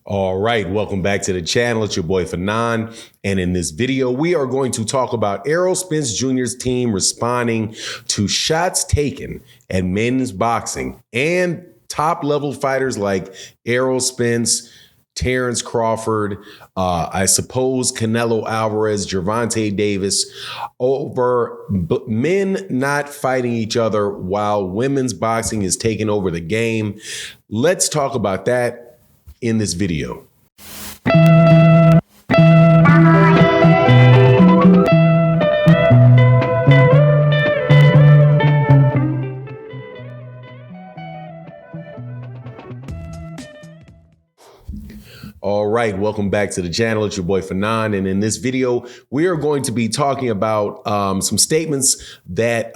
All right, welcome back to the channel. It's your boy Fanon. And in this video, we are going to talk about Errol Spence Jr.'s team responding to shots taken at men's boxing and top level fighters like Errol Spence, Terrence Crawford, I suppose Canelo Alvarez, Gervonta Davis, over men not fighting each other while women's boxing is taking over the game. Let's talk about that in this video. All right, welcome back to the channel. It's your boy Fanon, and in this video, we are going to be talking about some statements that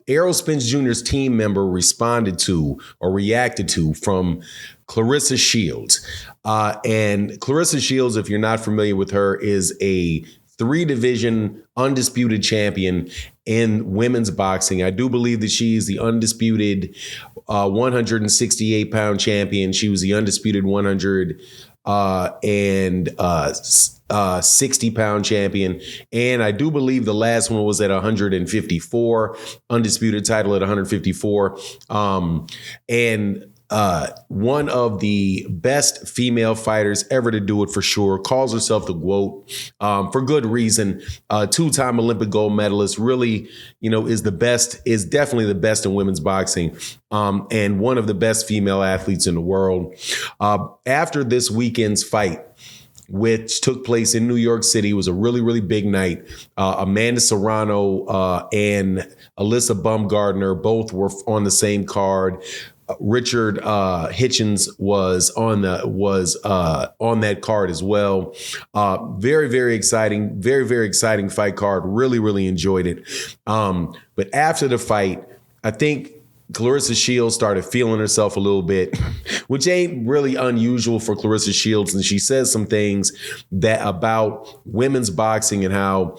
Errol Spence Jr.'s team member responded to or reacted to from Claressa Shields. And Claressa Shields, if you're not familiar with her, is a 3-division undisputed champion in women's boxing. I do believe that she is the undisputed 168-pound champion. She was the undisputed 60-pound champion. And I do believe the last one was at 154, undisputed title at 154. One of the best female fighters ever to do it for sure. Calls herself the GOAT for good reason. 2-time Olympic gold medalist. Really, is the best, is definitely the best in women's boxing. And one of the best female athletes in the world. After this weekend's fight, which took place in New York City, was a really, really big night. Amanda Serrano and Alyssa Baumgardner both were on the same card. Richard Hitchens was on that card as well. Very, very exciting, very, very exciting fight card. Really, really enjoyed it. But after the fight, I think Claressa Shields started feeling herself a little bit, which ain't really unusual for Claressa Shields. And she says some things that about women's boxing and how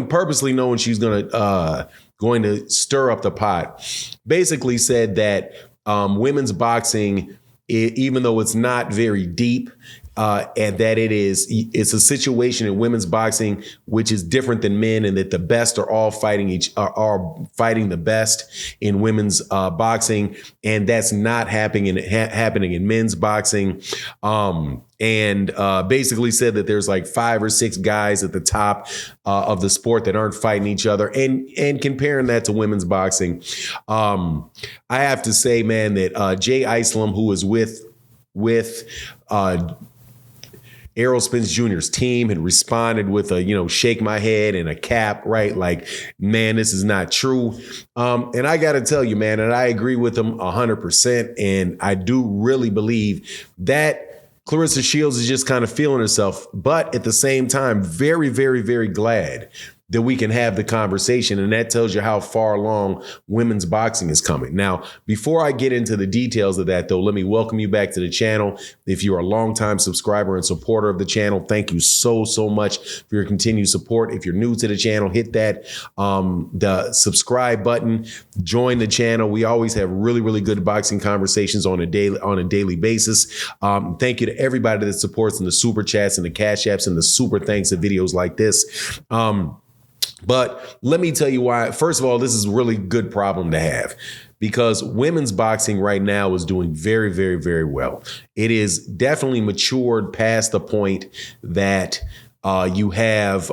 purposely knowing she's going to stir up the pot. Basically said that women's boxing, even though it's not very deep, and that it's a situation in women's boxing which is different than men, and that the best are all fighting fighting the best in women's boxing, and that's not happening in men's boxing. And basically said that there's like 5 or 6 guys at the top of the sport that aren't fighting each other, and comparing that to women's boxing. I have to say, man, that Jay Iceland, who was with Errol Spence Jr.'s team, had responded with a, shake my head and a cap, right? Like, man, this is not true. And I got to tell you, man, and I agree with him 100%. And I do really believe that Claressa Shields is just kind of feeling herself, but at the same time, very, very, very glad that we can have the conversation. And that tells you how far along women's boxing is coming. Now, before I get into the details of that, though, let me welcome you back to the channel. If you're a longtime subscriber and supporter of the channel, thank you so, so much for your continued support. If you're new to the channel, hit that the subscribe button, join the channel. We always have really, really good boxing conversations on a daily basis. Thank you to everybody that supports in the super chats and the cash apps and the super thanks of videos like this. But let me tell you why. First of all, this is a really good problem to have, because women's boxing right now is doing very, very, very well. It is definitely matured past the point that you have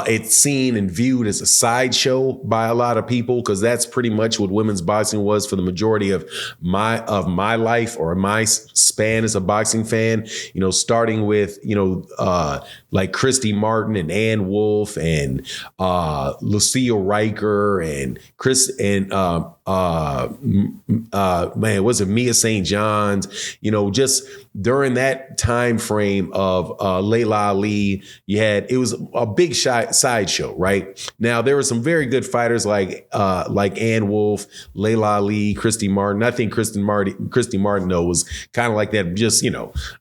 it's seen and viewed as a sideshow by a lot of people, because that's pretty much what women's boxing was for the majority of my life, or my span as a boxing fan. Starting with like Christy Martin and Ann Wolfe and Lucille Riker and was it Mia St. John's? Just during that time frame of Layla Ali, it was a big sideshow, right? Now there were some very good fighters like Ann Wolfe, Layla Ali, Christy Martin. I think Christy Martin though was kind of like that, just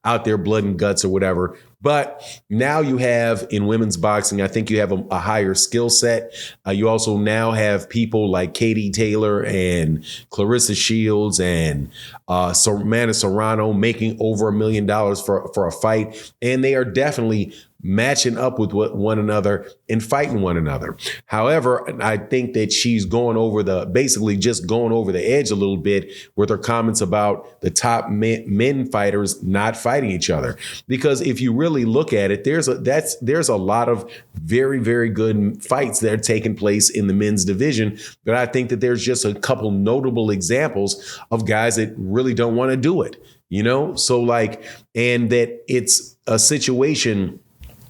out there blood and guts or whatever. But now you have in women's boxing, I think you have a higher skill set. You also now have people like Katie Taylor and Claressa Shields and Amanda Serrano making over $1 million for a fight. And they are definitely matching up with one another and fighting one another. However, I think that she's basically just going over the edge a little bit with her comments about the top men fighters not fighting each other. Because if you really look at it, there's a lot of very, very good fights that are taking place in the men's division. But I think that there's just a couple notable examples of guys that really don't want to do it, So and that it's a situation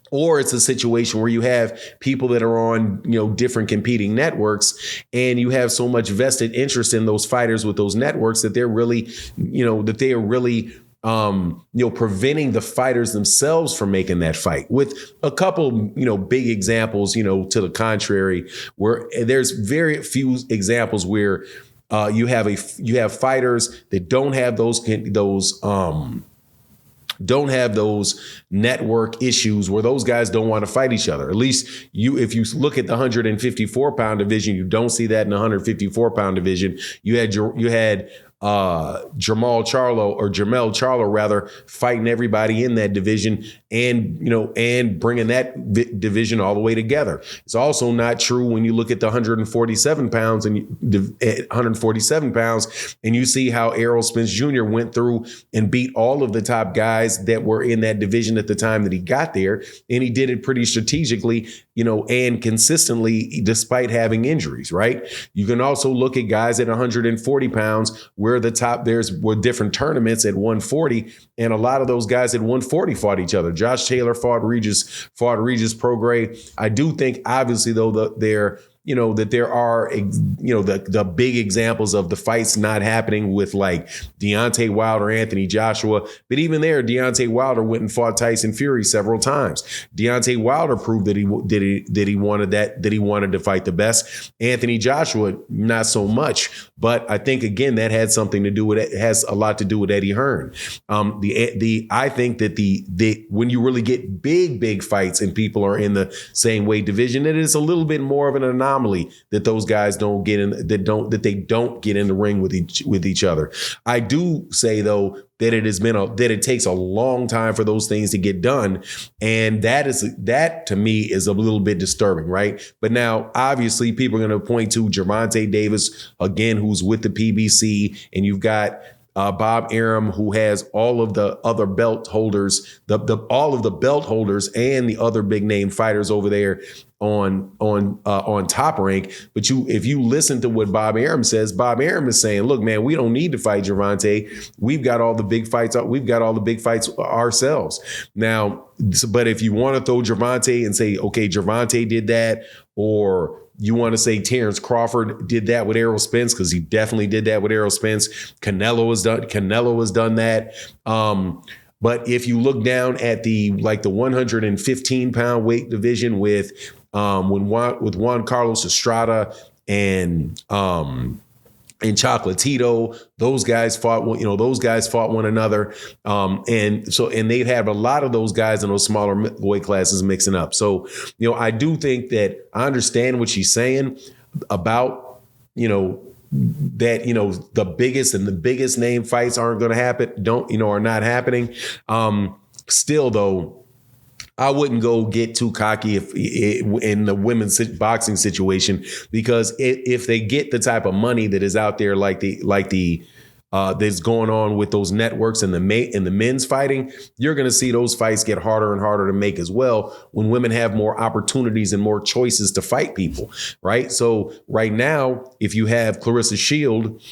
where you have people that are on, different competing networks, and you have so much vested interest in those fighters with those networks that they're really, preventing the fighters themselves from making that fight. With a couple, big examples, to the contrary, where there's very few examples where you have fighters that don't have those network issues where those guys don't want to fight each other. At least if you look at the 154 pound division, you don't see that in the 154 pound division. You had Jamel Charlo rather, fighting everybody in that division and bringing that division all the way together. It's also not true when you look at the 147 pounds and you see how Errol Spence Jr. went through and beat all of the top guys that were in that division at the time that he got there. And he did it pretty strategically, and consistently despite having injuries, right? You can also look at guys at 140 pounds where were different tournaments at 140, and a lot of those guys at 140 fought each other. Josh Taylor fought Regis Prograis. I do think, obviously, though, that there are, the big examples of the fights not happening with like Deontay Wilder, Anthony Joshua. But even there, Deontay Wilder went and fought Tyson Fury several times. Deontay Wilder proved that he wanted to fight the best. Anthony Joshua, not so much. But I think, again, that had something to do with it. It has a lot to do with Eddie Hearn. I think that when you really get big fights and people are in the same weight division, it is a little bit more of an anomaly that those guys don't get in, that they don't get in the ring with each other. I do say, though, that it takes a long time for those things to get done, and that to me is a little bit disturbing, right? But now, obviously, people are going to point to Gervonta Davis again, who's with the PBC, and you've got Bob Arum, who has all of the other belt holders, all of the belt holders and the other big name fighters over there on Top Rank. But if you listen to what Bob Arum says, Bob Arum is saying, look, man, we don't need to fight Gervonta. We've got all the big fights. We've got all the big fights ourselves. Now, but if you want to throw Gervonta and say, okay, Gervonta did that, or you want to say Terrence Crawford did that with Errol Spence, because he definitely did that with Errol Spence. Canelo has done that. But if you look down at the 115 pound weight division with Juan Carlos Estrada and Chocolatito, those guys fought one another. And they've had a lot of those guys in those smaller weight classes mixing up. So, I do think that I understand what she's saying about, that, the biggest name fights aren't going to happen, are not happening. Still, though, I wouldn't go get too cocky in the women's boxing situation, because if they get the type of money that is out there, that's going on with those networks and the men's fighting, you're going to see those fights get harder and harder to make as well when women have more opportunities and more choices to fight people, right? So right now, if you have Claressa Shields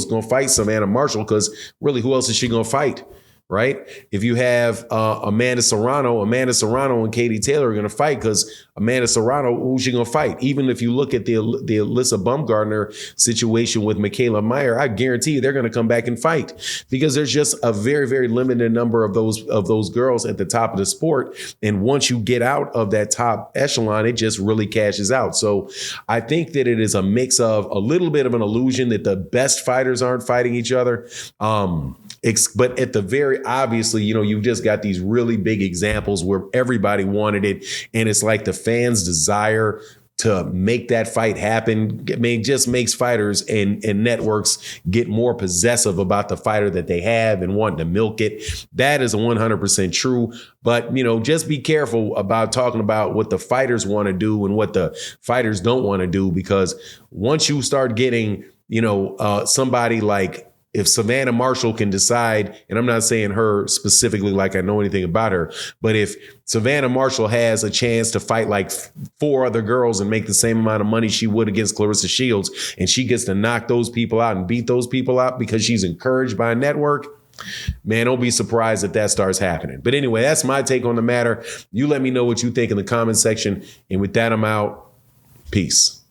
going to fight Savannah Marshall, because really, who else is she going to fight? Right? If you have Amanda Serrano and Katie Taylor are going to fight, because Amanda Serrano, who's she going to fight? Even if you look at the Alyssa Baumgardner situation with Michaela Meyer, I guarantee you they're going to come back and fight, because there's just a very, very limited number of those girls at the top of the sport. And once you get out of that top echelon, it just really cashes out. So I think that it is a mix of a little bit of an illusion that the best fighters aren't fighting each other. But at the very obviously, you've just got these really big examples where everybody wanted it. And it's like the fans' desire to make that fight happen. I mean, it just makes fighters and networks get more possessive about the fighter that they have and wanting to milk it. That is 100% true. But, just be careful about talking about what the fighters want to do and what the fighters don't want to do, because once you start getting, somebody like, if Savannah Marshall can decide, and I'm not saying her specifically like I know anything about her, but if Savannah Marshall has a chance to fight like 4 other girls and make the same amount of money she would against Claressa Shields, and she gets to knock those people out and beat those people out because she's encouraged by a network, man, don't be surprised if that starts happening. But anyway, that's my take on the matter. You let me know what you think in the comment section. And with that, I'm out. Peace.